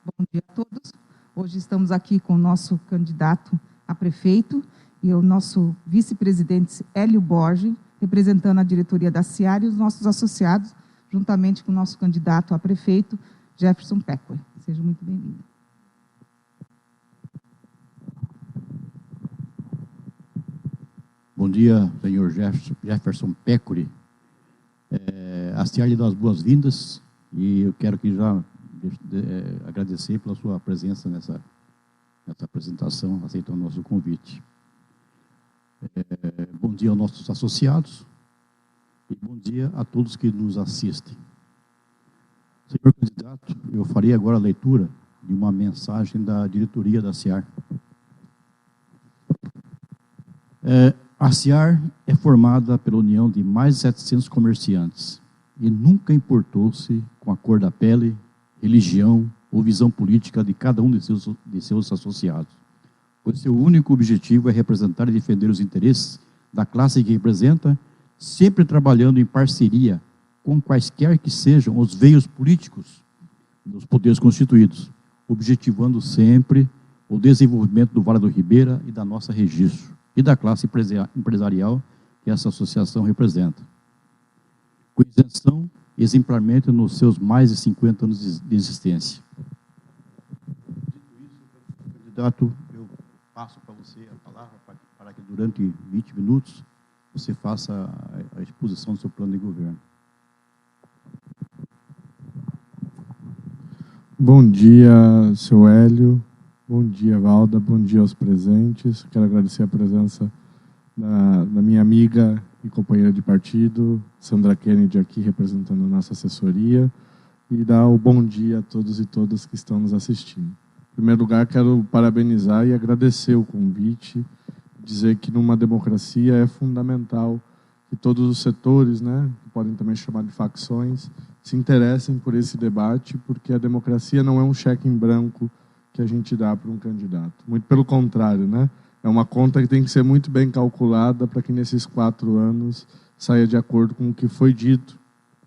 Bom dia a todos. Hoje estamos aqui com o nosso candidato a prefeito e o nosso vice-presidente Hélio Borges, representando a diretoria da Ciar e os nossos associados, juntamente com o nosso candidato a prefeito, Jefferson Peccori. Seja muito bem-vindo. Bom dia, senhor Jefferson Peccori. A Ciar lhe dá as boas-vindas e eu quero que já agradecer pela sua presença nessa apresentação, aceitando o nosso convite. Bom dia aos nossos associados e bom dia a todos que nos assistem. Senhor candidato, eu farei agora a leitura de uma mensagem da diretoria da Ciar. A Ciar é formada pela união de mais de 700 comerciantes e nunca importou-se com a cor da pele, religião ou visão política de cada um de seus associados. Pois seu único objetivo é representar e defender os interesses da classe que representa, sempre trabalhando em parceria com quaisquer que sejam os veios políticos dos poderes constituídos, objetivando sempre o desenvolvimento do Vale do Ribeira e da nossa registro, e da classe empresarial que essa associação representa. Com isenção exemplarmente nos seus mais de 50 anos de existência. Dito isso, candidato, eu passo para você a palavra para que durante 20 minutos você faça a exposição do seu plano de governo. Bom dia, seu Hélio. Bom dia, Valda. Bom dia aos presentes. Quero agradecer a presença da minha amiga e companheira de partido, Sandra Kennedy, aqui representando a nossa assessoria, e dar o bom dia a todos e todas que estão nos assistindo. Em primeiro lugar, quero parabenizar e agradecer o convite, dizer que numa democracia é fundamental que todos os setores, que podem também chamar de facções, se interessem por esse debate, porque a democracia não é um cheque em branco que a gente dá para um candidato. Muito pelo contrário, é uma conta que tem que ser muito bem calculada para que nesses 4 anos saia de acordo com o que foi dito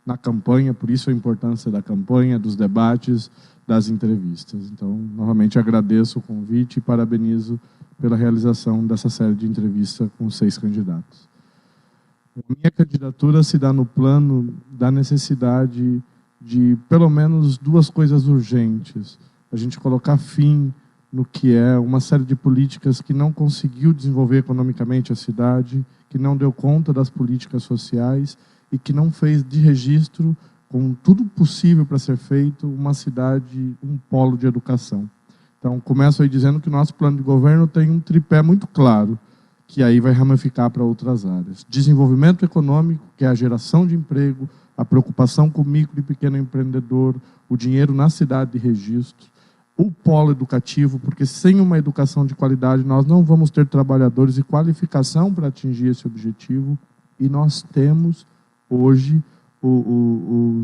na campanha, por isso a importância da campanha, dos debates, das entrevistas. Então, novamente agradeço o convite e parabenizo pela realização dessa série de entrevistas com 6 candidatos. A minha candidatura se dá no plano da necessidade de, pelo menos, 2 coisas urgentes. A gente colocar fim no que é uma série de políticas que não conseguiu desenvolver economicamente a cidade, que não deu conta das políticas sociais e que não fez de registro, com tudo possível para ser feito, uma cidade, um polo de educação. Então, começo aí dizendo que o nosso plano de governo tem um tripé muito claro, que aí vai ramificar para outras áreas. Desenvolvimento econômico, que é a geração de emprego, a preocupação com o micro e pequeno empreendedor, o dinheiro na cidade de registro, o polo educativo, porque sem uma educação de qualidade nós não vamos ter trabalhadores e qualificação para atingir esse objetivo, e nós temos hoje o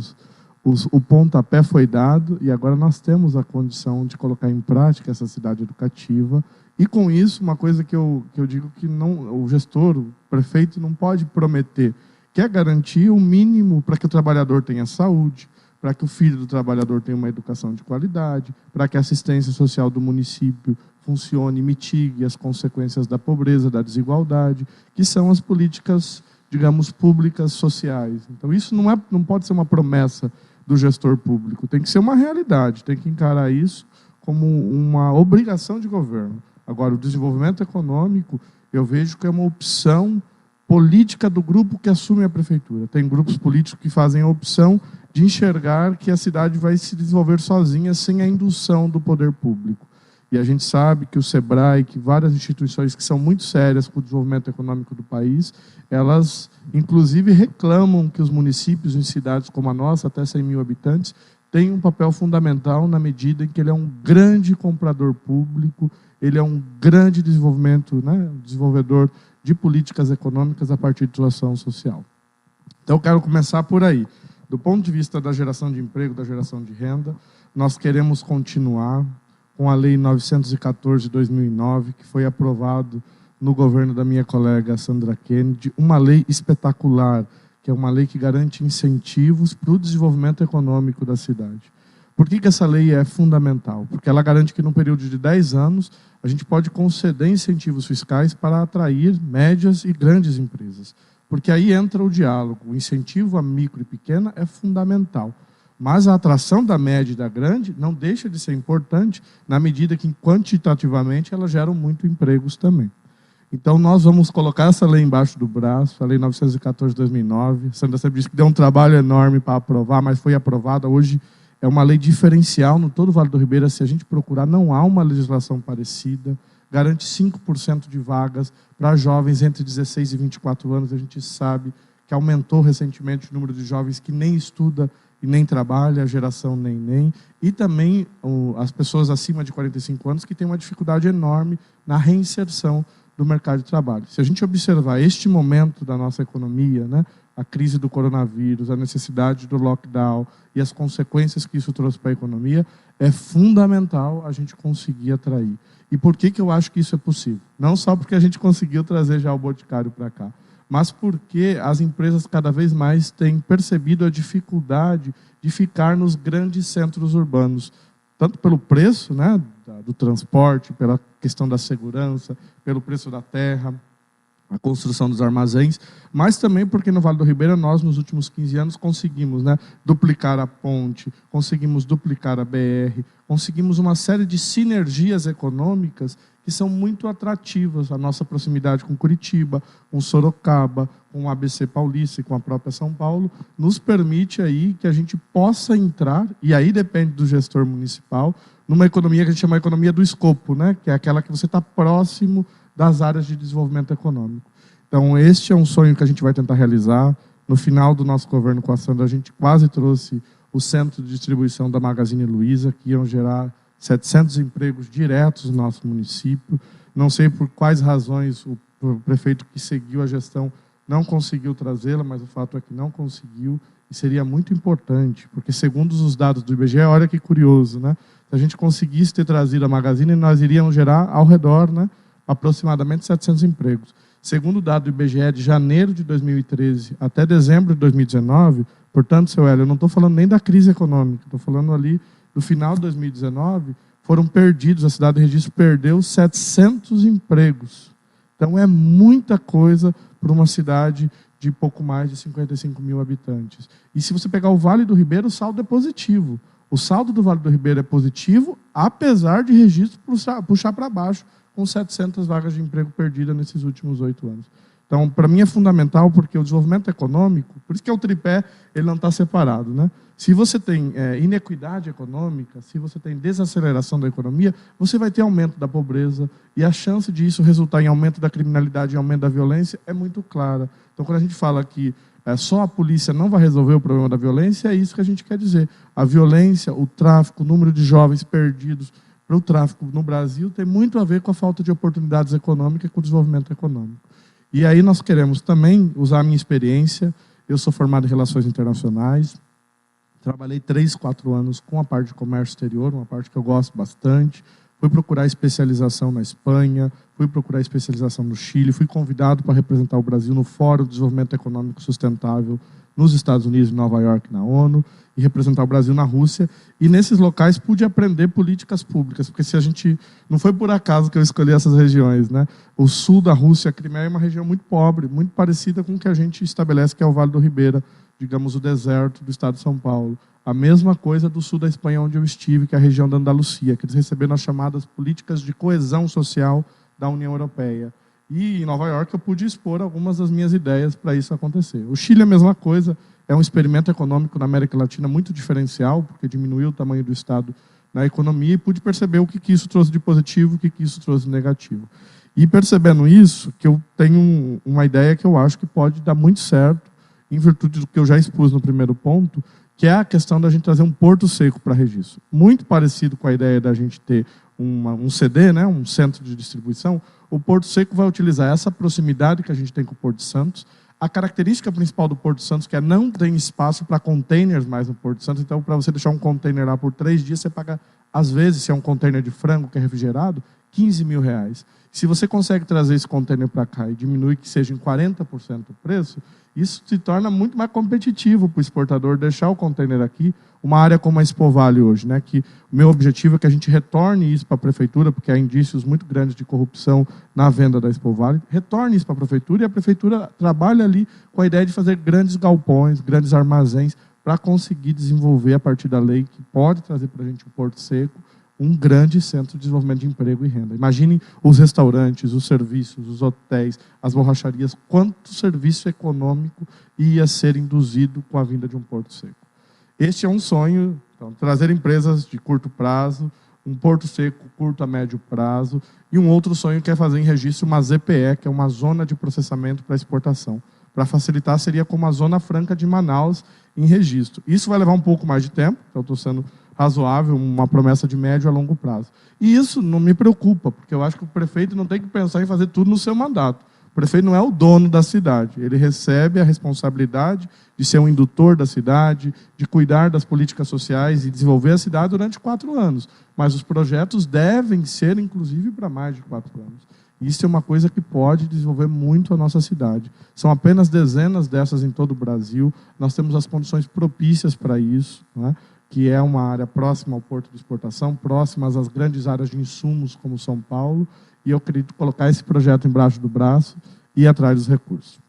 pontapé foi dado e agora nós temos a condição de colocar em prática essa cidade educativa. E com isso, uma coisa que eu digo que não, o gestor, o prefeito não pode prometer, que é garantir o mínimo para que o trabalhador tenha saúde, para que o filho do trabalhador tenha uma educação de qualidade, para que a assistência social do município funcione e mitigue as consequências da pobreza, da desigualdade, que são as políticas, digamos, públicas sociais. Então, isso não pode ser uma promessa do gestor público, tem que ser uma realidade, tem que encarar isso como uma obrigação de governo. Agora, o desenvolvimento econômico, eu vejo que é uma opção política do grupo que assume a prefeitura. Tem grupos políticos que fazem a opção de enxergar que a cidade vai se desenvolver sozinha, sem a indução do poder público. E a gente sabe que o SEBRAE, que várias instituições que são muito sérias para o desenvolvimento econômico do país, elas, inclusive, reclamam que os municípios em cidades como a nossa, até 100 mil habitantes, têm um papel fundamental na medida em que ele é um grande comprador público, ele é um grande desenvolvedor de políticas econômicas a partir de sua ação social. Então, eu quero começar por aí. Do ponto de vista da geração de emprego, da geração de renda, nós queremos continuar com a Lei 914 de 2009, que foi aprovado no governo da minha colega Sandra Kennedy, uma lei espetacular, que é uma lei que garante incentivos para o desenvolvimento econômico da cidade. Por que essa lei é fundamental? Porque ela garante que, num período de 10 anos, a gente pode conceder incentivos fiscais para atrair médias e grandes empresas. Porque aí entra o diálogo. O incentivo à micro e pequena é fundamental. Mas a atração da média e da grande não deixa de ser importante na medida que, quantitativamente, elas geram muito empregos também. Então, nós vamos colocar essa lei embaixo do braço, a Lei 914 de 2009. A Sandra sempre disse que deu um trabalho enorme para aprovar, mas foi aprovada. Hoje é uma lei diferencial no todo o Vale do Ribeira. Se a gente procurar, não há uma legislação parecida. Garante 5% de vagas para jovens entre 16 e 24 anos. A gente sabe que aumentou recentemente o número de jovens que nem estuda e nem trabalha, a geração nem. E também as pessoas acima de 45 anos que têm uma dificuldade enorme na reinserção do mercado de trabalho. Se a gente observar este momento da nossa economia, né, a crise do coronavírus, a necessidade do lockdown e as consequências que isso trouxe para a economia, é fundamental a gente conseguir atrair. E por que eu acho que isso é possível? Não só porque a gente conseguiu trazer já o Boticário para cá, mas porque as empresas cada vez mais têm percebido a dificuldade de ficar nos grandes centros urbanos, tanto pelo preço, né, do transporte, pela questão da segurança, pelo preço da terra, a construção dos armazéns, mas também porque no Vale do Ribeira nós, nos últimos 15 anos, conseguimos, né, duplicar a ponte, conseguimos duplicar a BR, conseguimos uma série de sinergias econômicas que são muito atrativas. A nossa proximidade com Curitiba, com Sorocaba, com o ABC Paulista e com a própria São Paulo, nos permite aí que a gente possa entrar, e aí depende do gestor municipal, numa economia que a gente chama de economia do escopo, né, que é aquela que você está próximo das áreas de desenvolvimento econômico. Então, este é um sonho que a gente vai tentar realizar. No final do nosso governo com a Sandra, a gente quase trouxe o centro de distribuição da Magazine Luiza, que iam gerar 700 empregos diretos no nosso município. Não sei por quais razões o prefeito que seguiu a gestão não conseguiu trazê-la, mas o fato é que não conseguiu, e seria muito importante, porque segundo os dados do IBGE, olha que curioso, né? Se a gente conseguisse ter trazido a Magazine, nós iríamos gerar ao redor, né, aproximadamente 700 empregos. Segundo o dado do IBGE de janeiro de 2013 até dezembro de 2019, portanto, seu Hélio, eu não estou falando nem da crise econômica, estou falando ali do final de 2019, foram perdidos, a cidade de Registro perdeu 700 empregos. Então, é muita coisa para uma cidade de pouco mais de 55 mil habitantes. E se você pegar o Vale do Ribeira, o saldo é positivo. O saldo do Vale do Ribeira é positivo, apesar de Registro puxar para baixo, com 700 vagas de emprego perdidas nesses últimos 8 anos. Então, para mim é fundamental, porque o desenvolvimento econômico, por isso que é o tripé, ele não está separado, né? Se você tem inequidade econômica, se você tem desaceleração da economia, você vai ter aumento da pobreza, e a chance disso resultar em aumento da criminalidade e aumento da violência é muito clara. Então, quando a gente fala que só a polícia não vai resolver o problema da violência, é isso que a gente quer dizer. A violência, o tráfico, o número de jovens perdidos para o tráfico no Brasil tem muito a ver com a falta de oportunidades econômicas e com o desenvolvimento econômico. E aí nós queremos também usar a minha experiência. Eu sou formado em Relações Internacionais, trabalhei 3, 4 anos com a parte de comércio exterior, uma parte que eu gosto bastante. Fui procurar especialização na Espanha, fui procurar especialização no Chile, fui convidado para representar o Brasil no Fórum de Desenvolvimento Econômico Sustentável nos Estados Unidos, em Nova York, na ONU, e representar o Brasil na Rússia. E nesses locais pude aprender políticas públicas, porque se a gente não foi por acaso que eu escolhi essas regiões, né? O sul da Rússia, a Crimeia, é uma região muito pobre, muito parecida com o que a gente estabelece, que é o Vale do Ribeira, digamos, o deserto do estado de São Paulo. A mesma coisa do sul da Espanha, onde eu estive, que é a região da Andalucia, que eles receberam as chamadas políticas de coesão social da União Europeia. E em Nova York eu pude expor algumas das minhas ideias para isso acontecer. O Chile é a mesma coisa, é um experimento econômico na América Latina muito diferencial, porque diminuiu o tamanho do Estado na economia, e pude perceber o que isso trouxe de positivo, o que isso trouxe de negativo. E percebendo isso, que eu tenho uma ideia que eu acho que pode dar muito certo, em virtude do que eu já expus no primeiro ponto, que é a questão da gente trazer um porto seco para Registro. Muito parecido com a ideia da gente ter um CD, né, um centro de distribuição. O Porto Seco vai utilizar essa proximidade que a gente tem com o Porto Santos. A característica principal do Porto Santos, que é não tem espaço para containers mais no Porto Santos. Então, para você deixar um container lá por 3 dias, você paga, às vezes, se é um container de frango que é refrigerado, 15 mil reais. Se você consegue trazer esse container para cá e diminuir que seja em 40% o preço, isso se torna muito mais competitivo para o exportador deixar o container aqui, uma área como a Expo Vale hoje, né? Que o meu objetivo é que a gente retorne isso para a prefeitura, porque há indícios muito grandes de corrupção na venda da Expo Vale, retorne isso para a prefeitura e a prefeitura trabalha ali com a ideia de fazer grandes galpões, grandes armazéns, para conseguir desenvolver a partir da lei que pode trazer para a gente o Porto Seco, um grande centro de desenvolvimento de emprego e renda. Imaginem os restaurantes, os serviços, os hotéis, as borracharias, quanto serviço econômico ia ser induzido com a vinda de um Porto Seco. Este é um sonho, então, trazer empresas de curto prazo, um Porto Seco curto a médio prazo, e um outro sonho que é fazer em registro uma ZPE, que é uma zona de processamento para exportação. Para facilitar, seria como a Zona Franca de Manaus em registro. Isso vai levar um pouco mais de tempo, então estou sendo razoável, uma promessa de médio a longo prazo. E isso não me preocupa, porque eu acho que o prefeito não tem que pensar em fazer tudo no seu mandato. O prefeito não é o dono da cidade, ele recebe a responsabilidade de ser um indutor da cidade, de cuidar das políticas sociais e desenvolver a cidade durante 4 anos. Mas os projetos devem ser, inclusive, para mais de 4 anos. Isso é uma coisa que pode desenvolver muito a nossa cidade. São apenas dezenas dessas em todo o Brasil. Nós temos as condições propícias para isso, né? Que é uma área próxima ao porto de exportação, próximas às grandes áreas de insumos, como São Paulo, e eu acredito colocar esse projeto embaixo do braço e ir atrás dos recursos.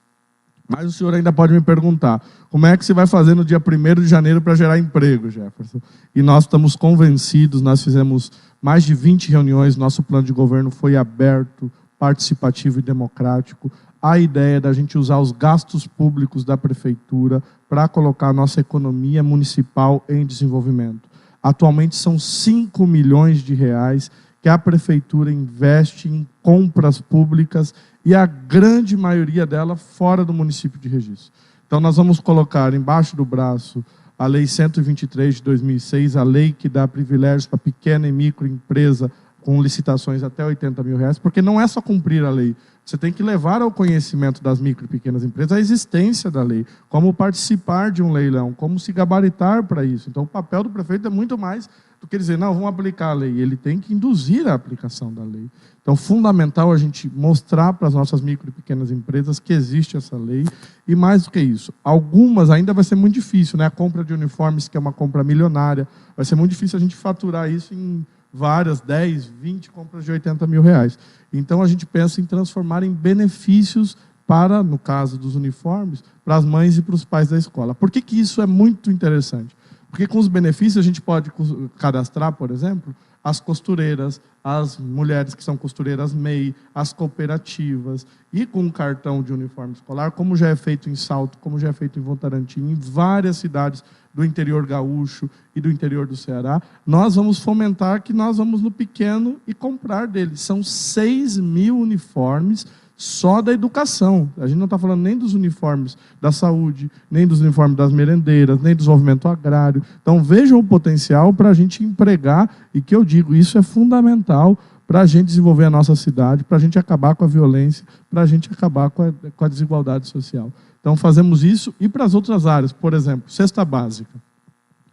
Mas o senhor ainda pode me perguntar, como é que você vai fazer no dia 1º de janeiro para gerar emprego, Jefferson? E nós estamos convencidos, nós fizemos mais de 20 reuniões, nosso plano de governo foi aberto, participativo e democrático. A ideia da gente usar os gastos públicos da prefeitura para colocar a nossa economia municipal em desenvolvimento. Atualmente são 5 milhões de reais que a prefeitura investe em compras públicas e a grande maioria dela fora do município de Registro. Então nós vamos colocar embaixo do braço a Lei 123 de 2006, a lei que dá privilégios para pequena e microempresa com licitações até 80 mil reais, porque não é só cumprir a lei, você tem que levar ao conhecimento das micro e pequenas empresas a existência da lei, como participar de um leilão, como se gabaritar para isso. Então, o papel do prefeito é muito mais do que dizer, não, vamos aplicar a lei. Ele tem que induzir a aplicação da lei. Então, fundamental a gente mostrar para as nossas micro e pequenas empresas que existe essa lei. E mais do que isso, algumas ainda vai ser muito difícil, né? A compra de uniformes, que é uma compra milionária, vai ser muito difícil a gente faturar isso em várias, 10, 20 compras de 80 mil reais. Então, a gente pensa em transformar em benefícios para, no caso dos uniformes, para as mães e para os pais da escola. Por que isso é muito interessante? Porque com os benefícios a gente pode cadastrar, por exemplo, as costureiras, as mulheres que são costureiras MEI, as cooperativas, e com um cartão de uniforme escolar, como já é feito em Salto, como já é feito em Votorantim, em várias cidades do interior gaúcho e do interior do Ceará, nós vamos fomentar que nós vamos no pequeno e comprar deles. São 6 mil uniformes só da educação. A gente não está falando nem dos uniformes da saúde, nem dos uniformes das merendeiras, nem do desenvolvimento agrário. Então, vejam o potencial para a gente empregar, e que eu digo, isso é fundamental para a gente desenvolver a nossa cidade, para a gente acabar com a violência, para a gente acabar com a desigualdade social. Então, fazemos isso e para as outras áreas. Por exemplo, cesta básica.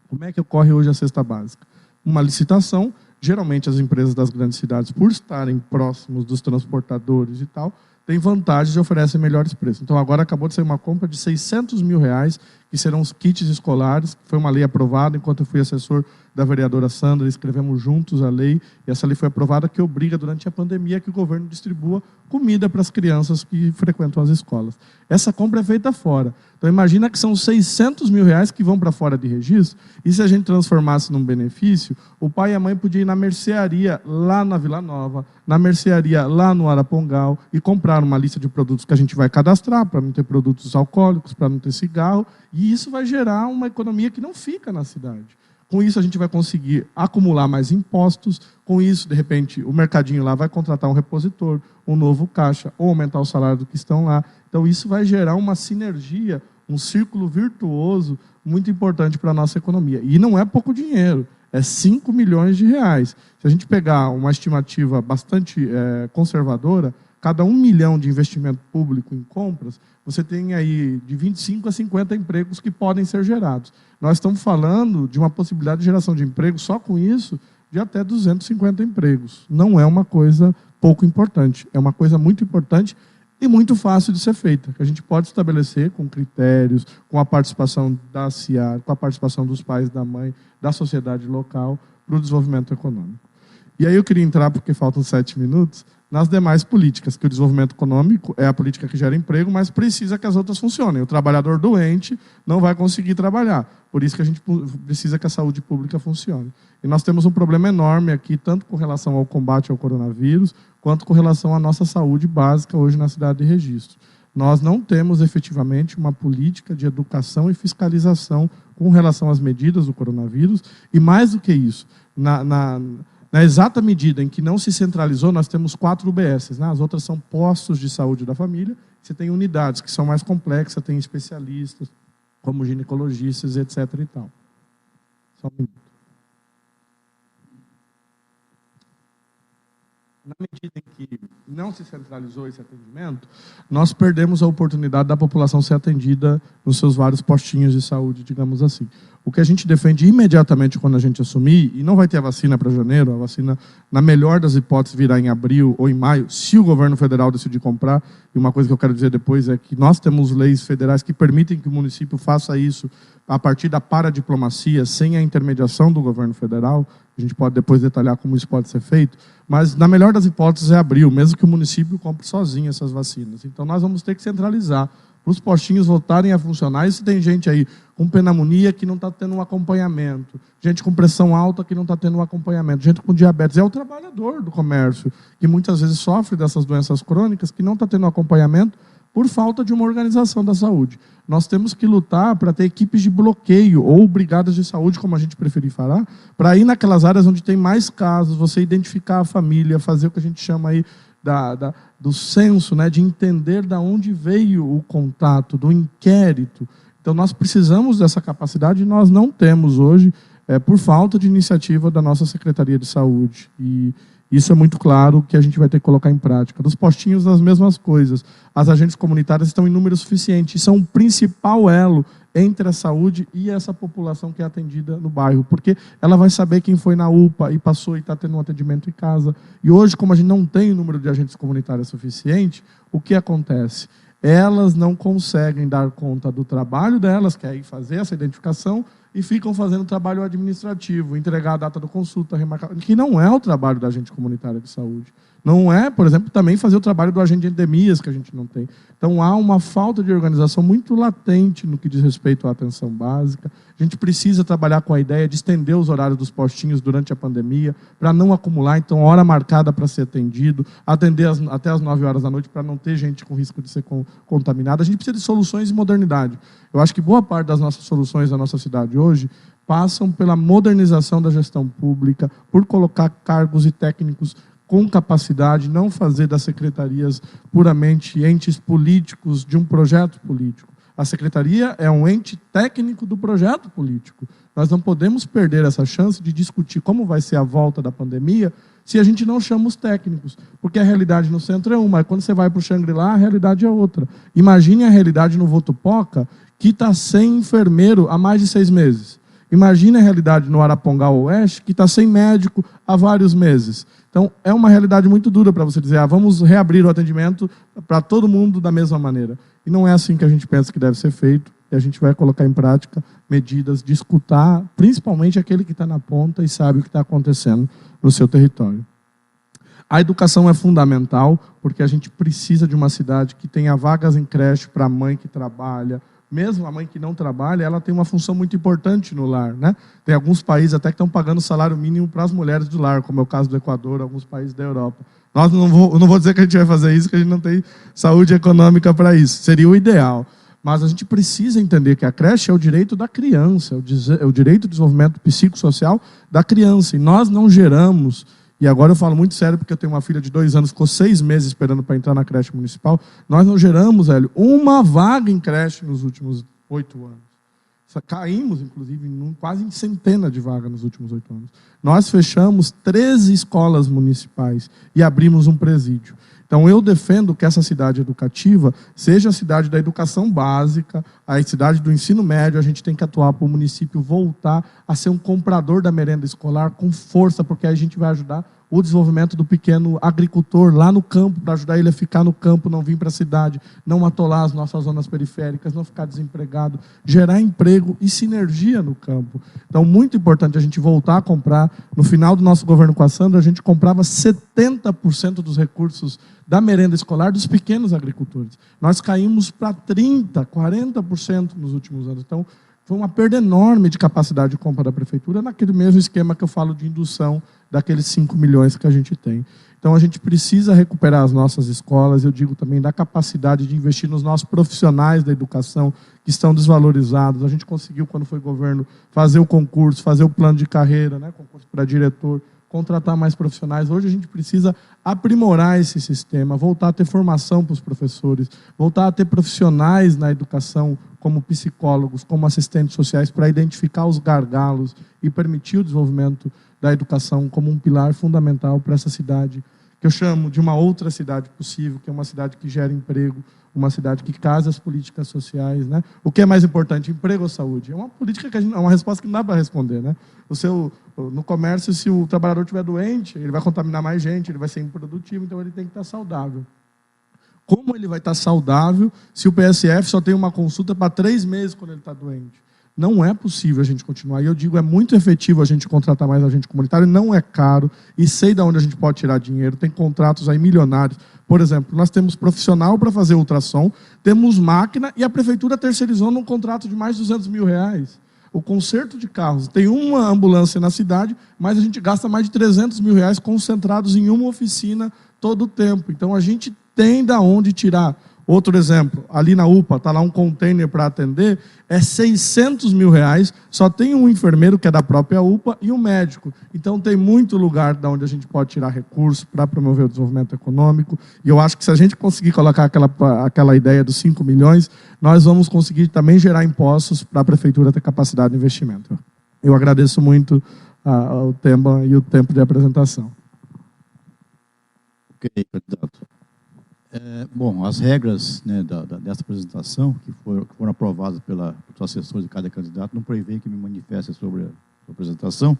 Como é que ocorre hoje a cesta básica? Uma licitação, geralmente as empresas das grandes cidades, por estarem próximos dos transportadores e tal, têm vantagens e oferecem melhores preços. Então, agora acabou de sair uma compra de 600 mil reais, que serão os kits escolares, que foi uma lei aprovada, enquanto eu fui assessor da vereadora Sandra, escrevemos juntos a lei, e essa lei foi aprovada, que obriga, durante a pandemia, que o governo distribua comida para as crianças que frequentam as escolas. Essa compra é feita fora. Então, imagina que são 600 mil reais que vão para fora de registro, e se a gente transformasse num benefício, o pai e a mãe podiam ir na mercearia lá na Vila Nova, na mercearia lá no Arapongal, e comprar uma lista de produtos que a gente vai cadastrar, para não ter produtos alcoólicos, para não ter cigarro, e isso vai gerar uma economia que não fica na cidade. Com isso, a gente vai conseguir acumular mais impostos. Com isso, de repente, o mercadinho lá vai contratar um repositor, um novo caixa, ou aumentar o salário do que estão lá. Então, isso vai gerar uma sinergia, um círculo virtuoso muito importante para a nossa economia. E não é pouco dinheiro, é 5 milhões de reais. Se a gente pegar uma estimativa bastante conservadora, cada 1 milhão de investimento público em compras, você tem aí de 25 a 50 empregos que podem ser gerados. Nós estamos falando de uma possibilidade de geração de emprego, só com isso, de até 250 empregos. Não é uma coisa pouco importante, é uma coisa muito importante e muito fácil de ser feita, que a gente pode estabelecer com critérios, com a participação da CIAR, com a participação dos pais, da mãe, da sociedade local, para o desenvolvimento econômico. E aí eu queria entrar, porque faltam 7 minutos, nas demais políticas, que o desenvolvimento econômico é a política que gera emprego, mas precisa que as outras funcionem. O trabalhador doente não vai conseguir trabalhar. Por isso que a gente precisa que a saúde pública funcione. E nós temos um problema enorme aqui, tanto com relação ao combate ao coronavírus, quanto com relação à nossa saúde básica hoje na cidade de Registro. Nós não temos efetivamente uma política de educação e fiscalização com relação às medidas do coronavírus, e mais do que isso, na exata medida em que não se centralizou, nós temos 4 UBSs, né? As outras são postos de saúde da família. Você tem unidades que são mais complexas, tem especialistas, como ginecologistas, etc. e tal. Só um minuto. Na medida em que não se centralizou esse atendimento, nós perdemos a oportunidade da população ser atendida nos seus vários postinhos de saúde, digamos assim. O que a gente defende imediatamente quando a gente assumir, e não vai ter a vacina para janeiro, a vacina, na melhor das hipóteses, virá em abril ou em maio, se o governo federal decidir comprar, e uma coisa que eu quero dizer depois é que nós temos leis federais que permitem que o município faça isso a partir da paradiplomacia, sem a intermediação do governo federal. A gente pode depois detalhar como isso pode ser feito, mas na melhor das hipóteses é abril, mesmo que o município compre sozinho essas vacinas. Então nós vamos ter que centralizar para os postinhos voltarem a funcionar. E se tem gente aí com pneumonia que não está tendo um acompanhamento, gente com pressão alta que não está tendo um acompanhamento, gente com diabetes, é o trabalhador do comércio, que muitas vezes sofre dessas doenças crônicas, que não está tendo acompanhamento por falta de uma organização da saúde. Nós temos que lutar para ter equipes de bloqueio ou brigadas de saúde, como a gente preferir falar, para ir naquelas áreas onde tem mais casos, você identificar a família, fazer o que a gente chama aí do censo, né, de entender de onde veio o contato, do inquérito. Então nós precisamos dessa capacidade e nós não temos hoje, por falta de iniciativa da nossa Secretaria de Saúde. E isso é muito claro que a gente vai ter que colocar em prática. Dos postinhos, as mesmas coisas. As agentes comunitárias estão em número suficiente e são o principal elo entre a saúde e essa população que é atendida no bairro, porque ela vai saber quem foi na UPA e passou e está tendo um atendimento em casa. E hoje, como a gente não tem o número de agentes comunitários suficiente, o que acontece? Elas não conseguem dar conta do trabalho delas, que é ir fazer essa identificação, e ficam fazendo trabalho administrativo, entregar a data do consulta, remarcar, que não é o trabalho da agente comunitária de saúde. Não é, por exemplo, também fazer o trabalho do agente de endemias, que a gente não tem. Então, há uma falta de organização muito latente no que diz respeito à atenção básica. A gente precisa trabalhar com a ideia de estender os horários dos postinhos durante a pandemia, para não acumular, então, hora marcada para ser atendido, atender até as 9 horas da noite, para não ter gente com risco de ser contaminada. A gente precisa de soluções e modernidade. Eu acho que boa parte das nossas soluções da nossa cidade hoje passam pela modernização da gestão pública, por colocar cargos e técnicos com capacidade, não fazer das secretarias puramente entes políticos de um projeto político. A secretaria é um ente técnico do projeto político. Nós não podemos perder essa chance de discutir como vai ser a volta da pandemia se a gente não chama os técnicos, porque a realidade no centro é uma, mas quando você vai para o Xangri-Lá, a realidade é outra. Imagine a realidade no Votupoca, que está sem enfermeiro há mais de 6 meses. Imagine a realidade no Arapongal Oeste, que está sem médico há vários meses. Então, é uma realidade muito dura para você dizer, vamos reabrir o atendimento para todo mundo da mesma maneira. E não é assim que a gente pensa que deve ser feito, e a gente vai colocar em prática medidas de escutar, principalmente aquele que está na ponta e sabe o que está acontecendo no seu território. A educação é fundamental, porque a gente precisa de uma cidade que tenha vagas em creche para a mãe que trabalha. Mesmo a mãe que não trabalha, ela tem uma função muito importante no lar, né? Tem alguns países até que estão pagando salário mínimo para as mulheres do lar, como é o caso do Equador, alguns países da Europa. Eu não vou dizer que a gente vai fazer isso, que a gente não tem saúde econômica para isso. Seria o ideal. Mas a gente precisa entender que a creche é o direito da criança, é o direito do desenvolvimento psicossocial da criança. E nós não geramos, e agora eu falo muito sério porque eu tenho uma filha de 2 anos, ficou 6 meses esperando para entrar na creche municipal, nós não geramos, Hélio, uma vaga em creche nos últimos 8 anos. Caímos, inclusive, quase em centena de vagas nos últimos 8 anos. Nós fechamos 13 escolas municipais e abrimos um presídio. Então, eu defendo que essa cidade educativa seja a cidade da educação básica, a cidade do ensino médio. A gente tem que atuar para o município voltar a ser um comprador da merenda escolar com força, porque aí a gente vai ajudar o desenvolvimento do pequeno agricultor lá no campo, para ajudar ele a ficar no campo, não vir para a cidade, não atolar as nossas zonas periféricas, não ficar desempregado, gerar emprego e sinergia no campo. Então, muito importante a gente voltar a comprar. No final do nosso governo com a Sandra, a gente comprava 70% dos recursos da merenda escolar dos pequenos agricultores. Nós caímos para 30%, 40% nos últimos anos. Então, foi uma perda enorme de capacidade de compra da prefeitura, naquele mesmo esquema que eu falo de indução daqueles 5 milhões que a gente tem. Então, a gente precisa recuperar as nossas escolas, eu digo também da capacidade de investir nos nossos profissionais da educação, que estão desvalorizados. A gente conseguiu, quando foi governo, fazer o concurso, fazer o plano de carreira, né, concurso para diretor, contratar mais profissionais. Hoje a gente precisa aprimorar esse sistema, voltar a ter formação para os professores, voltar a ter profissionais na educação, como psicólogos, como assistentes sociais, para identificar os gargalos e permitir o desenvolvimento da educação como um pilar fundamental para essa cidade, que eu chamo de uma outra cidade possível, que é uma cidade que gera emprego, uma cidade que casa as políticas sociais, né? O que é mais importante, emprego ou saúde? É uma política que é uma resposta que não dá para responder, né? No comércio, se o trabalhador estiver doente, ele vai contaminar mais gente, ele vai ser improdutivo, então ele tem que estar saudável. Como ele vai estar saudável se o PSF só tem uma consulta para 3 meses quando ele está doente? Não é possível a gente continuar. E eu digo, é muito efetivo a gente contratar mais agente comunitário, não é caro, e sei de onde a gente pode tirar dinheiro. Tem contratos aí milionários. Por exemplo, nós temos profissional para fazer ultrassom, temos máquina, e a prefeitura terceirizou num contrato de mais de R$200 mil. O conserto de carros. Tem uma ambulância na cidade, mas a gente gasta mais de R$300 mil concentrados em uma oficina todo o tempo. Então, a gente tem de onde tirar. Outro exemplo, ali na UPA, está lá um container para atender, é R$600 mil, só tem um enfermeiro que é da própria UPA e um médico. Então tem muito lugar de onde a gente pode tirar recursos para promover o desenvolvimento econômico, e eu acho que se a gente conseguir colocar aquela ideia dos 5 milhões, nós vamos conseguir também gerar impostos para a prefeitura ter capacidade de investimento. Eu agradeço muito o tema e o tempo de apresentação. Ok, candidato. Bom, as regras, né, dessa apresentação, que foram aprovadas pelos assessores de cada candidato, não prevêem que me manifeste sobre a apresentação.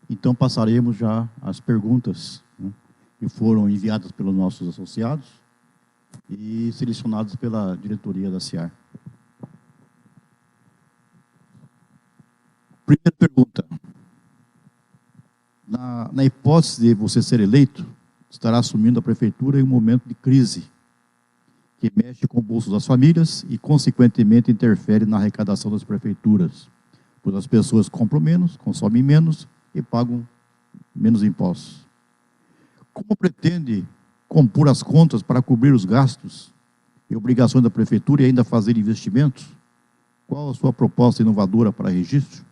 Então, passaremos já às perguntas, né, que foram enviadas pelos nossos associados e selecionadas pela diretoria da CIAR. Primeira pergunta. Na hipótese de você ser eleito, estará assumindo a prefeitura em um momento de crise, que mexe com o bolso das famílias e, consequentemente, interfere na arrecadação das prefeituras, pois as pessoas compram menos, consomem menos e pagam menos impostos. Como pretende compor as contas para cobrir os gastos e obrigações da prefeitura e ainda fazer investimentos? Qual a sua proposta inovadora para registro?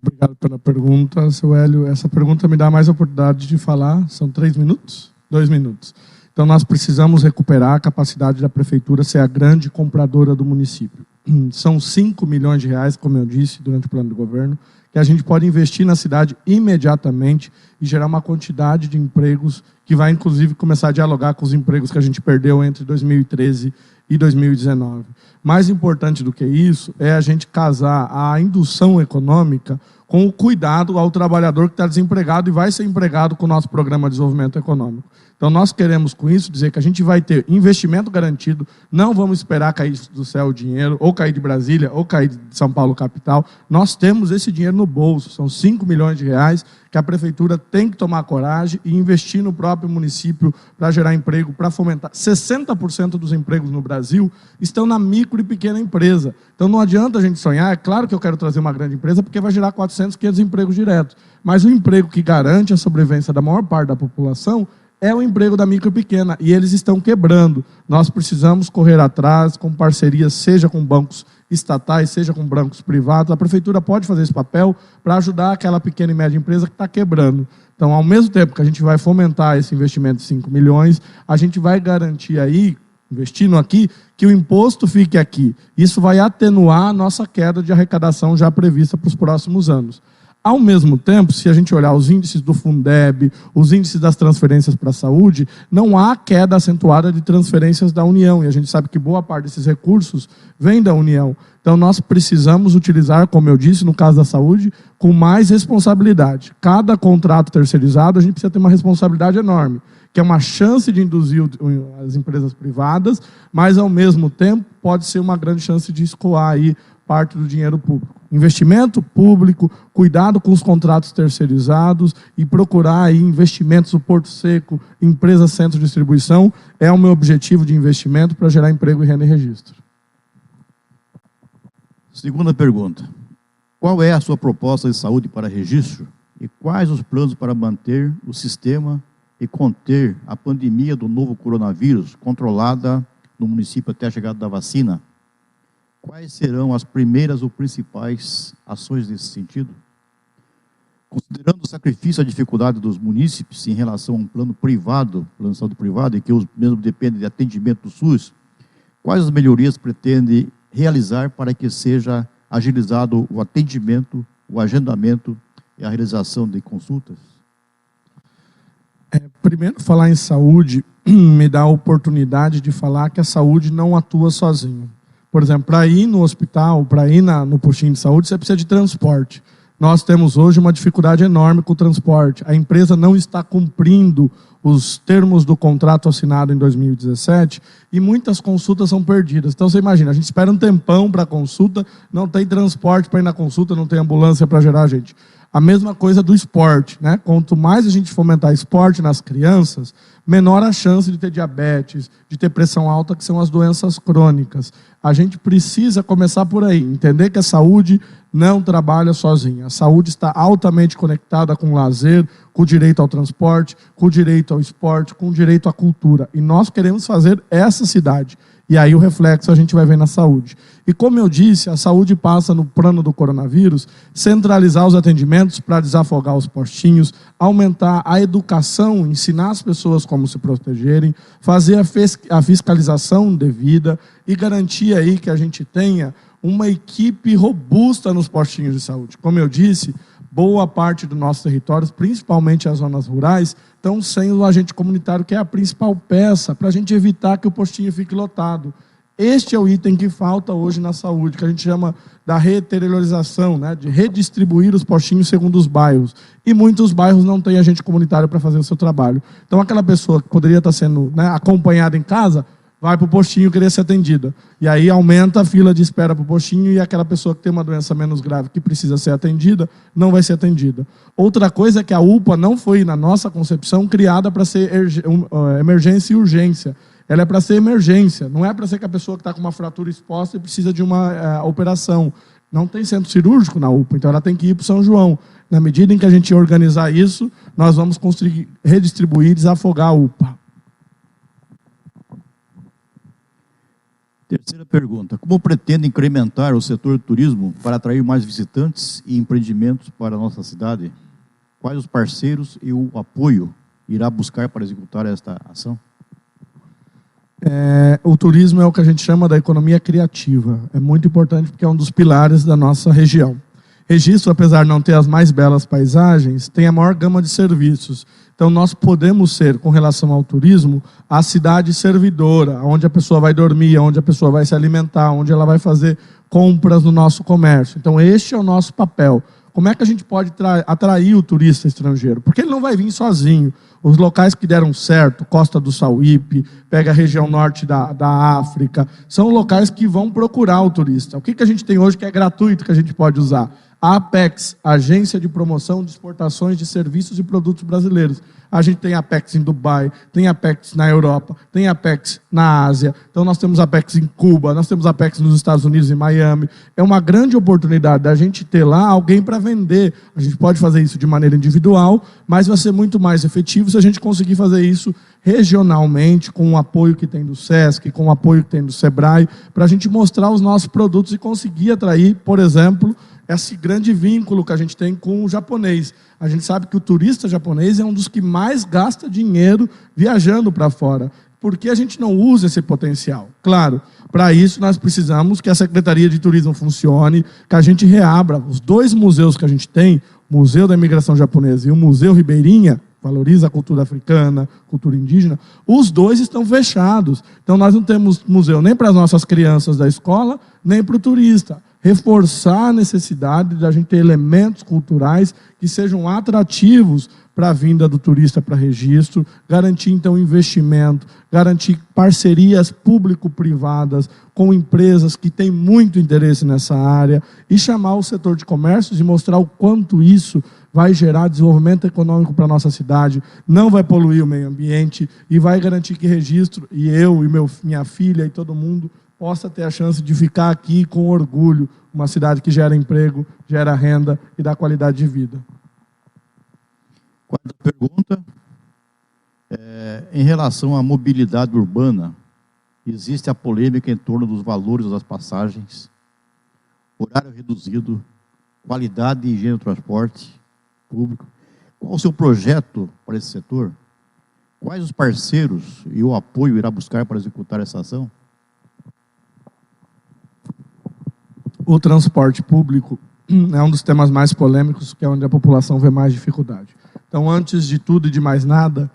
Obrigado pela pergunta, seu Hélio. Essa pergunta me dá mais oportunidade de falar. São 3 minutos? 2 minutos. Então, nós precisamos recuperar a capacidade da prefeitura ser a grande compradora do município. São 5 milhões de reais, como eu disse, durante o plano de governo, que a gente pode investir na cidade imediatamente e gerar uma quantidade de empregos que vai, inclusive, começar a dialogar com os empregos que a gente perdeu entre 2013 e 2019. Mais importante do que isso é a gente casar a indução econômica com o cuidado ao trabalhador que está desempregado e vai ser empregado com o nosso programa de desenvolvimento econômico. Então, nós queremos, com isso, dizer que a gente vai ter investimento garantido, não vamos esperar cair do céu o dinheiro, ou cair de Brasília, ou cair de São Paulo capital. Nós temos esse dinheiro no bolso, são 5 milhões de reais que a prefeitura tem que tomar coragem e investir no próprio município para gerar emprego, para fomentar. 60% dos empregos no Brasil estão na micro e pequena empresa. Então, não adianta a gente sonhar. É claro que eu quero trazer uma grande empresa, porque vai gerar 400, 500 empregos diretos. Mas o emprego que garante a sobrevivência da maior parte da população é o emprego da micro e pequena, e eles estão quebrando. Nós precisamos correr atrás, com parcerias, seja com bancos estatais, seja com bancos privados. A prefeitura pode fazer esse papel para ajudar aquela pequena e média empresa que está quebrando. Então, ao mesmo tempo que a gente vai fomentar esse investimento de 5 milhões, a gente vai garantir aí, investindo aqui, que o imposto fique aqui. Isso vai atenuar a nossa queda de arrecadação já prevista para os próximos anos. Ao mesmo tempo, se a gente olhar os índices do Fundeb, os índices das transferências para a saúde, não há queda acentuada de transferências da União, e a gente sabe que boa parte desses recursos vem da União. Então, nós precisamos utilizar, como eu disse, no caso da saúde, com mais responsabilidade. Cada contrato terceirizado, a gente precisa ter uma responsabilidade enorme, que é uma chance de induzir as empresas privadas, mas, ao mesmo tempo, pode ser uma grande chance de escoar aí parte do dinheiro público. Investimento público, cuidado com os contratos terceirizados e procurar aí investimentos no Porto Seco, empresas centro de distribuição, é o meu objetivo de investimento para gerar emprego e renda e registro. Segunda pergunta. Qual é a sua proposta de saúde para registro e quais os planos para manter o sistema e conter a pandemia do novo coronavírus controlada no município até a chegada da vacina? Quais serão as primeiras ou principais ações nesse sentido? Considerando o sacrifício e a dificuldade dos munícipes em relação a um plano privado, plano de saúde privado, em que os mesmos dependem de atendimento do SUS, quais as melhorias pretende realizar para que seja agilizado o atendimento, o agendamento e a realização de consultas? Primeiro, falar em saúde me dá a oportunidade de falar que a saúde não atua sozinho. Por exemplo, para ir no hospital, para ir no postinho de saúde, você precisa de transporte. Nós temos hoje uma dificuldade enorme com o transporte. A empresa não está cumprindo os termos do contrato assinado em 2017 e muitas consultas são perdidas. Então, você imagina, a gente espera um tempão para a consulta, não tem transporte para ir na consulta, não tem ambulância para gerar a gente. A mesma coisa do esporte, né? Quanto mais a gente fomentar esporte nas crianças, menor a chance de ter diabetes, de ter pressão alta, que são as doenças crônicas. A gente precisa começar por aí, entender que a saúde não trabalha sozinha. A saúde está altamente conectada com o lazer, com o direito ao transporte, com o direito ao esporte, com o direito à cultura. E nós queremos fazer essa cidade. E aí o reflexo a gente vai ver na saúde. E como eu disse, a saúde passa no plano do coronavírus, centralizar os atendimentos para desafogar os postinhos, aumentar a educação, ensinar as pessoas como se protegerem, fazer a fiscalização devida e garantir aí que a gente tenha uma equipe robusta nos postinhos de saúde. Como eu disse, boa parte dos nossos territórios, principalmente as zonas rurais, estão sem o agente comunitário, que é a principal peça para a gente evitar que o postinho fique lotado. Este é o item que falta hoje na saúde, que a gente chama da reteritorialização, né, de redistribuir os postinhos segundo os bairros. E muitos bairros não têm agente comunitário para fazer o seu trabalho. Então, aquela pessoa que poderia estar sendo, né, acompanhada em casa, vai para o postinho querer ser atendida. E aí aumenta a fila de espera para o postinho e aquela pessoa que tem uma doença menos grave que precisa ser atendida, não vai ser atendida. Outra coisa é que a UPA não foi, na nossa concepção, criada para ser emergência e urgência. Ela é para ser emergência, não é para ser que a pessoa que está com uma fratura exposta e precisa de uma operação. Não tem centro cirúrgico na UPA, então ela tem que ir para o São João. Na medida em que a gente organizar isso, nós vamos conseguir redistribuir e desafogar a UPA. Terceira pergunta. Como pretende incrementar o setor do turismo para atrair mais visitantes e empreendimentos para a nossa cidade? Quais os parceiros e o apoio irá buscar para executar esta ação? O turismo é o que a gente chama da economia criativa. É muito importante porque é um dos pilares da nossa região. Registro, apesar de não ter as mais belas paisagens, tem a maior gama de serviços. Então, nós podemos ser, com relação ao turismo, a cidade servidora, onde a pessoa vai dormir, onde a pessoa vai se alimentar, onde ela vai fazer compras no nosso comércio. Então, este é o nosso papel. Como é que a gente pode atrair o turista estrangeiro? Porque ele não vai vir sozinho. Os locais que deram certo, Costa do Sauípe, pega a região norte da África, são locais que vão procurar o turista. O que a gente tem hoje que é gratuito, que a gente pode usar? A Apex, Agência de Promoção de Exportações de Serviços e Produtos Brasileiros. A gente tem Apex em Dubai, tem Apex na Europa, tem Apex na Ásia. Então nós temos Apex em Cuba, nós temos Apex nos Estados Unidos, em Miami. É uma grande oportunidade da gente ter lá alguém para vender. A gente pode fazer isso de maneira individual, mas vai ser muito mais efetivo se a gente conseguir fazer isso regionalmente, com o apoio que tem do SESC, com o apoio que tem do SEBRAE, para a gente mostrar os nossos produtos e conseguir atrair, por exemplo, esse grande vínculo que a gente tem com o japonês. A gente sabe que o turista japonês é um dos que mais gasta dinheiro viajando para fora. Por que a gente não usa esse potencial? Claro, para isso nós precisamos que a Secretaria de Turismo funcione, que a gente reabra os 2 museus que a gente tem, Museu da Imigração Japonesa e o Museu Ribeirinha, valoriza a cultura africana, cultura indígena, os dois estão fechados. Então nós não temos museu nem para as nossas crianças da escola, nem para o turista. Reforçar a necessidade de a gente ter elementos culturais que sejam atrativos para a vinda do turista para registro, garantir então investimento, garantir parcerias público-privadas com empresas que têm muito interesse nessa área e chamar o setor de comércios e mostrar o quanto isso vai gerar desenvolvimento econômico para a nossa cidade, não vai poluir o meio ambiente e vai garantir que registro, e eu, e minha filha e todo mundo, possa ter a chance de ficar aqui com orgulho, uma cidade que gera emprego, gera renda e dá qualidade de vida. Quarta pergunta, em relação à mobilidade urbana, existe a polêmica em torno dos valores das passagens, horário reduzido, qualidade e higiene do transporte público. Qual o seu projeto para esse setor? Quais os parceiros e o apoio irá buscar para executar essa ação? O transporte público é um dos temas mais polêmicos, que é onde a população vê mais dificuldade. Então, antes de tudo e de mais nada,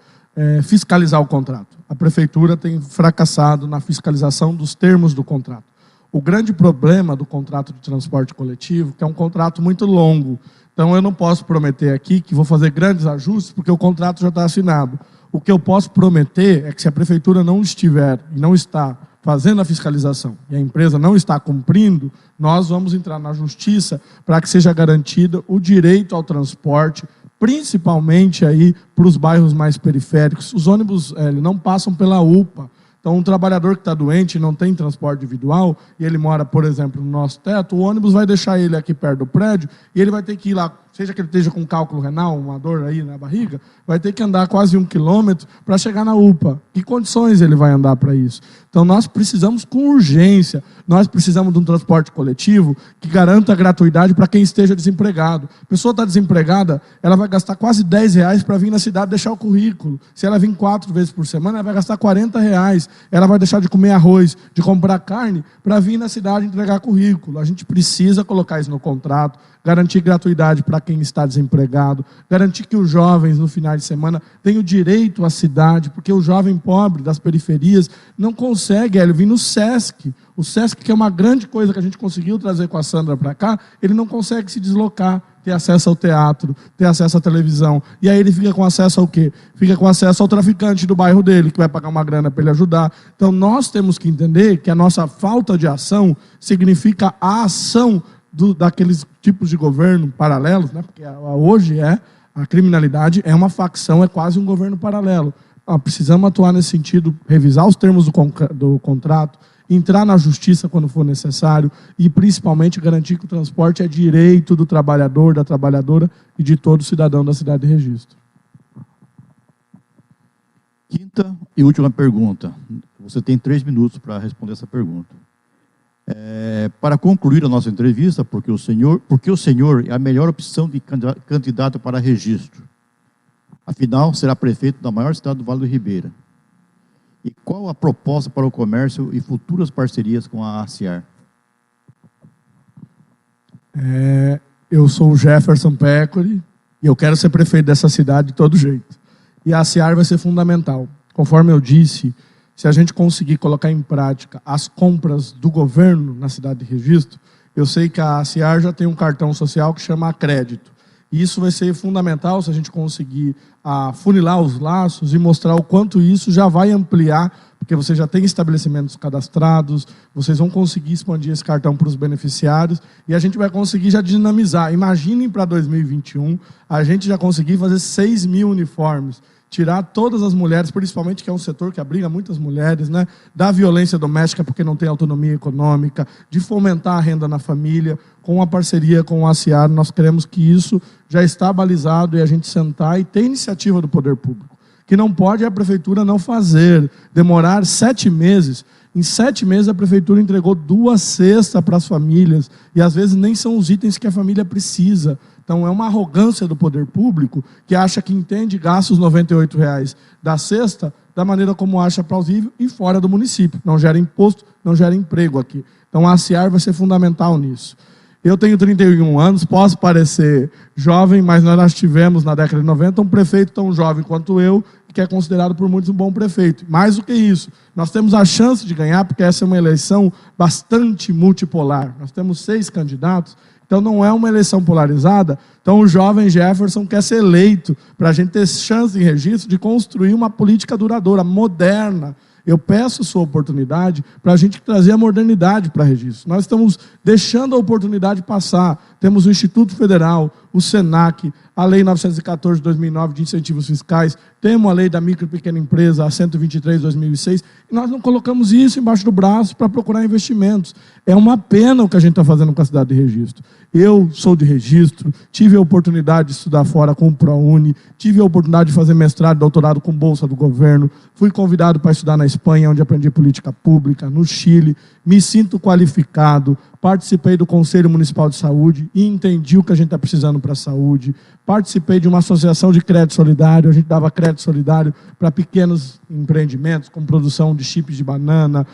fiscalizar o contrato. A prefeitura tem fracassado na fiscalização dos termos do contrato. O grande problema do contrato de transporte coletivo, que é um contrato muito longo. Então, eu não posso prometer aqui que vou fazer grandes ajustes, porque o contrato já está assinado. O que eu posso prometer é que se a prefeitura não estiver e não está fazendo a fiscalização e a empresa não está cumprindo, nós vamos entrar na justiça para que seja garantido o direito ao transporte, principalmente aí para os bairros mais periféricos. Os ônibus não passam pela UPA. Então, um trabalhador que está doente e não tem transporte individual, e ele mora, por exemplo, no nosso teto, o ônibus vai deixar ele aqui perto do prédio, e ele vai ter que ir lá, seja que ele esteja com cálculo renal, uma dor aí na barriga, vai ter que andar quase 1 quilômetro para chegar na UPA. Que condições ele vai andar para isso? Então, nós precisamos com urgência, nós precisamos de um transporte coletivo que garanta a gratuidade para quem esteja desempregado. A pessoa está desempregada, ela vai gastar quase R$10 para vir na cidade deixar o currículo. Se ela vir 4 vezes por semana, ela vai gastar R$40. Ela vai deixar de comer arroz, de comprar carne, para vir na cidade entregar currículo. A gente precisa colocar isso no contrato, garantir gratuidade para quem está desempregado, garantir que os jovens, no final de semana, tenham direito à cidade, porque o jovem pobre das periferias não consegue, vir no SESC. O SESC, que é uma grande coisa que a gente conseguiu trazer com a Sandra para cá, ele não consegue se deslocar, ter acesso ao teatro, ter acesso à televisão. E aí ele fica com acesso ao quê? Fica com acesso ao traficante do bairro dele, que vai pagar uma grana para ele ajudar. Então nós temos que entender que a nossa falta de ação significa a ação daqueles tipos de governo paralelos, né? Porque hoje a criminalidade é uma facção, é quase um governo paralelo. Precisamos atuar nesse sentido, revisar os termos do contrato, entrar na justiça quando for necessário e, principalmente, garantir que o transporte é direito do trabalhador, da trabalhadora e de todo cidadão da cidade de Registro. Quinta e última pergunta. Você tem 3 minutos para responder essa pergunta. Para concluir a nossa entrevista, porque o senhor é a melhor opção de candidato para registro. Afinal, será prefeito da maior cidade do Vale do Ribeira. E qual a proposta para o comércio e futuras parcerias com a ACIAR? Eu sou o Jefferson Pécori e eu quero ser prefeito dessa cidade de todo jeito. E a ACIAR vai ser fundamental. Conforme eu disse, se a gente conseguir colocar em prática as compras do governo na cidade de Registro, eu sei que a ACIAR já tem um cartão social que chama Crédito. E isso vai ser fundamental se a gente conseguir afunilar os laços e mostrar o quanto isso já vai ampliar, porque você já tem estabelecimentos cadastrados, vocês vão conseguir expandir esse cartão para os beneficiários e a gente vai conseguir já dinamizar. Imaginem para 2021 a gente já conseguir fazer 6 mil uniformes, tirar todas as mulheres, principalmente que é um setor que abriga muitas mulheres, né, da violência doméstica porque não tem autonomia econômica, de fomentar a renda na família, com a parceria com o ACIAR, nós queremos que isso já está balizado e a gente sentar e ter iniciativa do poder público. Que não pode a prefeitura não fazer, demorar 7 meses. Em 7 meses a prefeitura entregou 2 cestas para as famílias e às vezes nem são os itens que a família precisa. Então é uma arrogância do poder público que acha que entende e gasta os R$98 da cesta da maneira como acha plausível e fora do município. Não gera imposto, não gera emprego aqui. Então a ACIAR vai ser fundamental nisso. Eu tenho 31 anos, posso parecer jovem, mas nós tivemos na década de 90 um prefeito tão jovem quanto eu, que é considerado por muitos um bom prefeito. Mais do que isso, nós temos a chance de ganhar, porque essa é uma eleição bastante multipolar. Nós temos 6 candidatos, então não é uma eleição polarizada. Então o jovem Jefferson quer ser eleito para a gente ter chance em Registro de construir uma política duradoura, moderna. Eu peço sua oportunidade para a gente trazer a modernidade para Registro. Nós estamos deixando a oportunidade passar. Temos o Instituto Federal, o SENAC, a Lei 914 de 2009 de incentivos fiscais, temos a Lei da Micro e Pequena Empresa, a 123 de 2006, e nós não colocamos isso embaixo do braço para procurar investimentos. É uma pena o que a gente está fazendo com a cidade de Registro. Eu sou de Registro, tive a oportunidade de estudar fora com o ProUni, tive a oportunidade de fazer mestrado e doutorado com bolsa do governo, fui convidado para estudar na Espanha, onde aprendi política pública, no Chile, me sinto qualificado, participei do Conselho Municipal de Saúde e entendi o que a gente está precisando para a saúde. Participei de uma associação de crédito solidário, a gente dava crédito solidário para pequenos empreendimentos, como produção de chips de banana,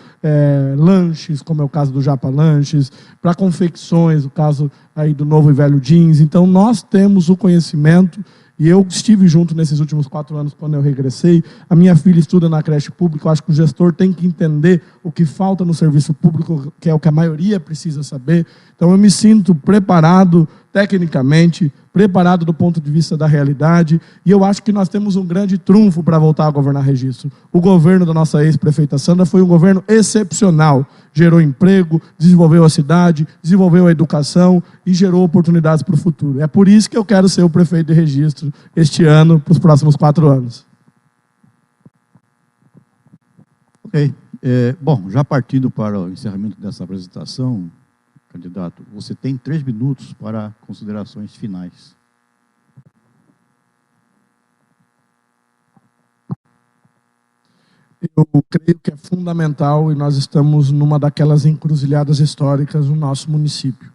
lanches, como é o caso do Japa Lanches, para confecções, o caso aí do Novo e Velho Jeans. Então, nós temos o conhecimento. E eu estive junto nesses últimos 4 anos, quando eu regressei. A minha filha estuda na creche pública. Eu acho que o gestor tem que entender o que falta no serviço público, que é o que a maioria precisa saber. Então, eu me sinto preparado tecnicamente, preparado do ponto de vista da realidade, e eu acho que nós temos um grande trunfo para voltar a governar Registro. O governo da nossa ex-prefeita Sandra foi um governo excepcional, gerou emprego, desenvolveu a cidade, desenvolveu a educação e gerou oportunidades para o futuro. É por isso que eu quero ser o prefeito de Registro este ano, para os próximos 4 anos. Ok. Bom, já partindo para o encerramento dessa apresentação, candidato, você tem 3 minutos para considerações finais. Eu creio que é fundamental, e nós estamos numa daquelas encruzilhadas históricas no nosso município.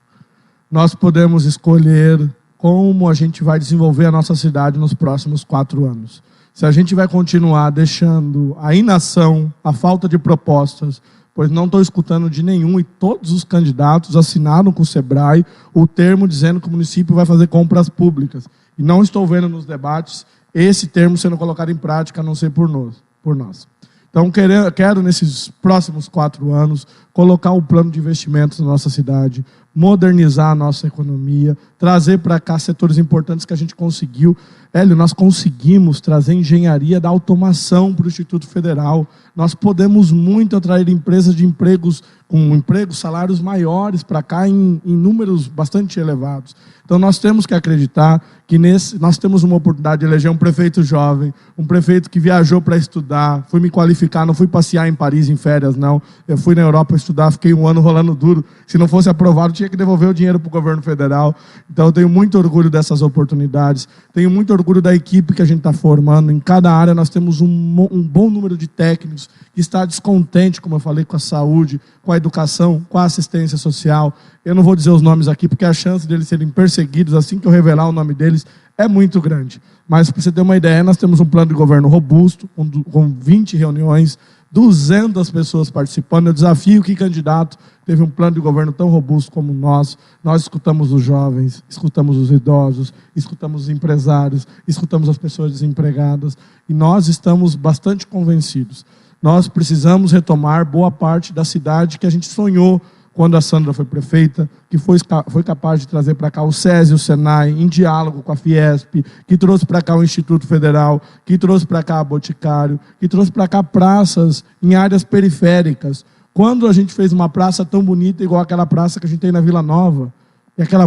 Nós podemos escolher como a gente vai desenvolver a nossa cidade nos próximos 4 anos. Se a gente vai continuar deixando a inação, a falta de propostas, pois não estou escutando de nenhum, e todos os candidatos assinaram com o Sebrae o termo dizendo que o município vai fazer compras públicas. E não estou vendo nos debates esse termo sendo colocado em prática, a não ser por nós. Então, quero nesses próximos 4 anos, colocar um plano de investimentos na nossa cidade, modernizar a nossa economia, trazer para cá setores importantes que a gente conseguiu. Hélio, nós conseguimos trazer engenharia da automação para o Instituto Federal. Nós podemos muito atrair empresas de empregos, com salários maiores para cá em números bastante elevados. Então, nós temos que acreditar que nós temos uma oportunidade de eleger um prefeito jovem, um prefeito que viajou para estudar, fui me qualificar, não fui passear em Paris em férias, não. Eu fui na Europa estudar, fiquei 1 ano rolando duro. Se não fosse aprovado, tinha que devolver o dinheiro para o governo federal. Então, eu tenho muito orgulho dessas oportunidades, tenho muito orgulho da equipe que a gente está formando. Em cada área, nós temos um bom número de técnicos que está descontente, como eu falei, com a saúde, com a educação, com a assistência social. Eu não vou dizer os nomes aqui, porque a chance deles serem perseguidos assim que eu revelar o nome deles é muito grande. Mas, para você ter uma ideia, nós temos um plano de governo robusto, com 20 reuniões, 200 pessoas participando. Eu desafio que candidato teve um plano de governo tão robusto como o nosso. Nós escutamos os jovens, escutamos os idosos, escutamos os empresários, escutamos as pessoas desempregadas, e nós estamos bastante convencidos. Nós precisamos retomar boa parte da cidade que a gente sonhou quando a Sandra foi prefeita, que foi capaz de trazer para cá o SESI e o SENAI, em diálogo com a Fiesp, que trouxe para cá o Instituto Federal, que trouxe para cá a Boticário, que trouxe para cá praças em áreas periféricas. Quando a gente fez uma praça tão bonita, igual aquela praça que a gente tem na Vila Nova, e aquela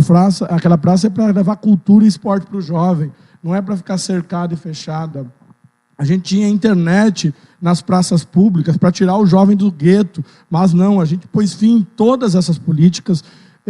praça é para levar cultura e esporte para o jovem, não é para ficar cercada e fechada. A gente tinha internet nas praças públicas para tirar o jovem do gueto, mas não, a gente pôs fim em todas essas políticas.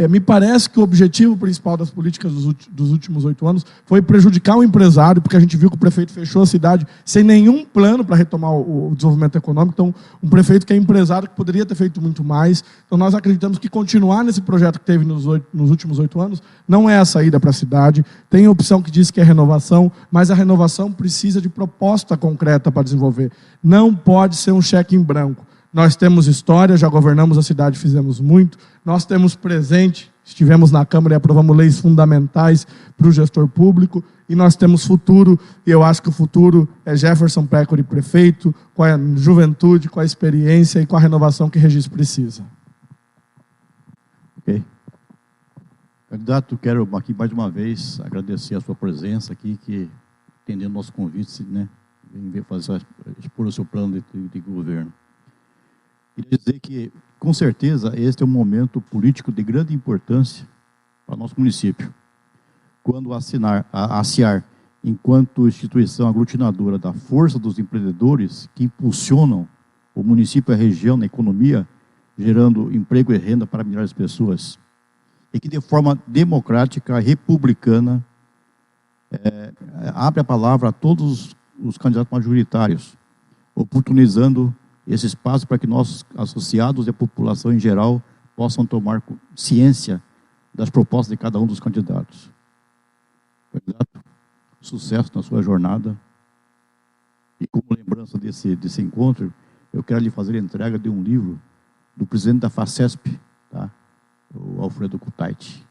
Me parece que o objetivo principal das políticas dos últimos 8 anos foi prejudicar o empresário, porque a gente viu que o prefeito fechou a cidade sem nenhum plano para retomar o desenvolvimento econômico. Então, um prefeito que é empresário, que poderia ter feito muito mais. Então, nós acreditamos que continuar nesse projeto que teve nos últimos 8 anos não é a saída para a cidade. Tem a opção que diz que é renovação, mas a renovação precisa de proposta concreta para desenvolver. Não pode ser um cheque em branco. Nós temos história, já governamos a cidade, fizemos muito. Nós temos presente, estivemos na Câmara e aprovamos leis fundamentais para o gestor público, e nós temos futuro, e eu acho que o futuro é Jefferson Pécori prefeito, com a juventude, com a experiência e com a renovação que Regis precisa. Ok. Candidato, quero aqui mais uma vez agradecer a sua presença aqui, que atendendo o nosso convite, né, vem fazer, expor o seu plano de governo. Queria dizer que, com certeza, este é um momento político de grande importância para o nosso município. Quando a SIAR, enquanto instituição aglutinadora da força dos empreendedores que impulsionam o município e a região na economia, gerando emprego e renda para milhares de pessoas, e que de forma democrática, republicana, abre a palavra a todos os candidatos majoritários, oportunizando esse espaço para que nossos associados e a população em geral possam tomar ciência das propostas de cada um dos candidatos. Candidato, sucesso na sua jornada. E como lembrança desse encontro, eu quero lhe fazer a entrega de um livro do presidente da FACESP, tá? O Alfredo Kutaiti.